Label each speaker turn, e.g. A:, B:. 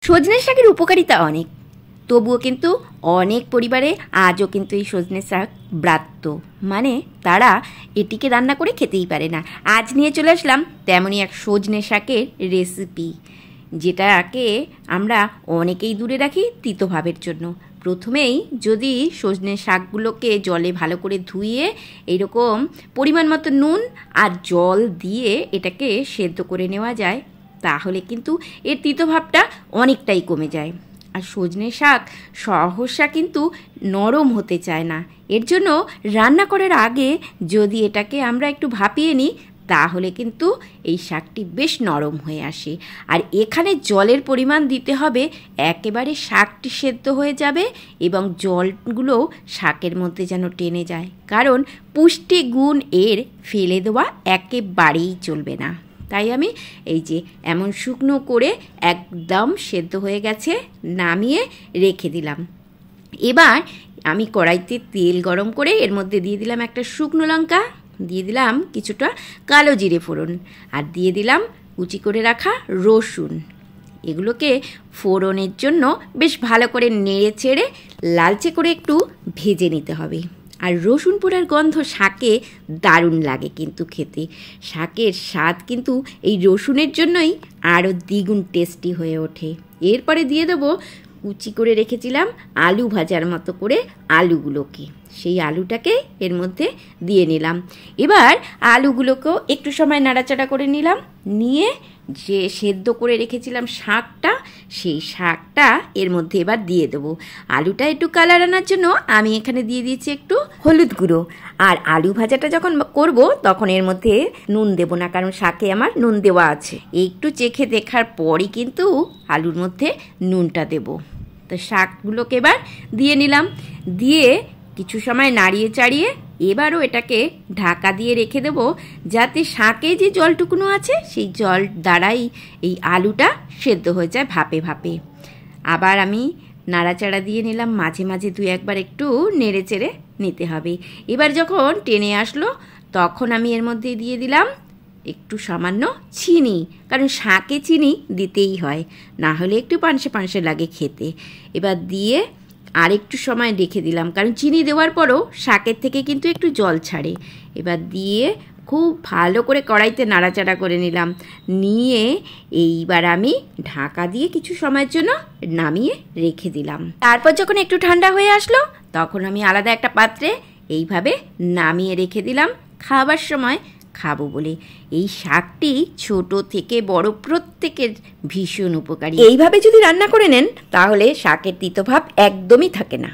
A: সজনে শাকের উপকারিতা অনেক, তবুও কিন্তু অনেক পরিবারে আজও কিন্তু এই সজনে শাক ব্রাত্য, মানে তারা এটিকে রান্না করে খেতেই পারে না। আজ নিয়ে চলে আসলাম তেমনই এক সজনে শাকের রেসিপি, যেটাকে আমরা অনেকেই দূরে রাখি তিতভাবের জন্য। প্রথমেই যদি সজনে শাকগুলোকে জলে ভালো করে ধুয়ে এইরকম পরিমাণ মতো নুন আর জল দিয়ে এটাকে সেদ্ধ করে নেওয়া যায়, তাহলে কিন্তু এর তিতভাবটা অনেকটাই কমে যায়। আর সজনে শাক সহসা কিন্তু নরম হতে চায় না, এর জন্য রান্না করার আগে যদি এটাকে আমরা একটু ভাপিয়ে নিই তাহলে কিন্তু এই শাকটি বেশ নরম হয়ে আসে। আর এখানে জলের পরিমাণ দিতে হবে একেবারে শাকটি সেদ্ধ হয়ে যাবে এবং জলগুলো শাকের মধ্যে যেন টেনে যায়, কারণ পুষ্টি গুণ এর ফেলে দেওয়া একেবারেই চলবে না। তাই আমি এই যে এমন শুকনো করে একদম সেদ্ধ হয়ে গেছে নামিয়ে রেখে দিলাম। এবার আমি কড়াইতে তেল গরম করে এর মধ্যে দিয়ে দিলাম একটা শুকনো লঙ্কা, দিয়ে দিলাম কিছুটা কালো জিরে ফোড়ন, আর দিয়ে দিলাম কুচি করে রাখা রসুন। এগুলোকে ফোড়নের জন্য বেশ ভালো করে নেড়ে চেড়ে লালচে করে একটু ভেজে নিতে হবে। আর রসুন পোড়ার গন্ধ শাকে দারুণ লাগে কিন্তু খেতে, শাকের স্বাদ কিন্তু এই রসুনের জন্যই আরও দ্বিগুণ টেস্টি হয়ে ওঠে। এরপরে দিয়ে দেবো কুচি করে রেখেছিলাম আলু ভাজার মতো করে আলুগুলোকে, সেই আলুটাকে এর মধ্যে দিয়ে নিলাম। এবার আলুগুলোকেও একটু সময় নাড়াচাড়া করে নিলাম, নিয়ে যে সেদ্ধ করে রেখেছিলাম শাকটা, সেই শাকটা এর মধ্যে এবার দিয়ে দেবো। আলুটা একটু কালার আনার জন্য আমি এখানে দিয়ে দিয়েছি একটু হলুদ গুঁড়ো। আর আলু ভাজাটা যখন করব তখন এর মধ্যে নুন দেব না, কারণ শাকে আমার নুন দেওয়া আছে। একটু চেখে দেখার পরই কিন্তু আলুর মধ্যে নুনটা দেব। তো শাকগুলোকে এবার দিয়ে নিলাম, দিয়ে কিছু সময় নাড়িয়ে চাড়িয়ে এবারও এটাকে ঢাকা দিয়ে রেখে দেব, যাতে শাকে যে জলটুকুনো আছে সেই জল দ্বারাই এই আলুটা সেদ্ধ হয়ে যায় ভাপে ভাপে। আবার আমি নাড়াচাড়া দিয়ে নিলাম, মাঝে মাঝে দু একবার একটু নেড়ে চেড়ে নিতে হবে। এবার যখন টেনে আসলো তখন আমি এর মধ্যে দিয়ে দিলাম একটু সামান্য চিনি, কারণ শাকে চিনি দিতেই হয়, না হলে একটু পানসে পানসে লাগে খেতে। এবার দিয়ে আর একটু সময় রেখে দিলাম, কারণ চিনি দেওয়ার পরও শাকের থেকে কিন্তু একটু জল ছাড়ে। এবার দিয়ে খুব ভালো করে কড়াইতে নাড়াচাড়া করে নিলাম, নিয়ে এইবার আমি ঢাকা দিয়ে কিছু সময়ের জন্য নামিয়ে রেখে দিলাম। তারপর যখন একটু ঠান্ডা হয়ে আসলো তখন আমি আলাদা একটা পাত্রে এইভাবে নামিয়ে রেখে দিলাম খাবার সময় খাবো বলে। এই শাকটি ছোট থেকে বড় প্রত্যেকের ভীষণ উপকারী। এইভাবে যদি রান্না করে নেন তাহলে শাকের তিতভাব একদমই থাকে না।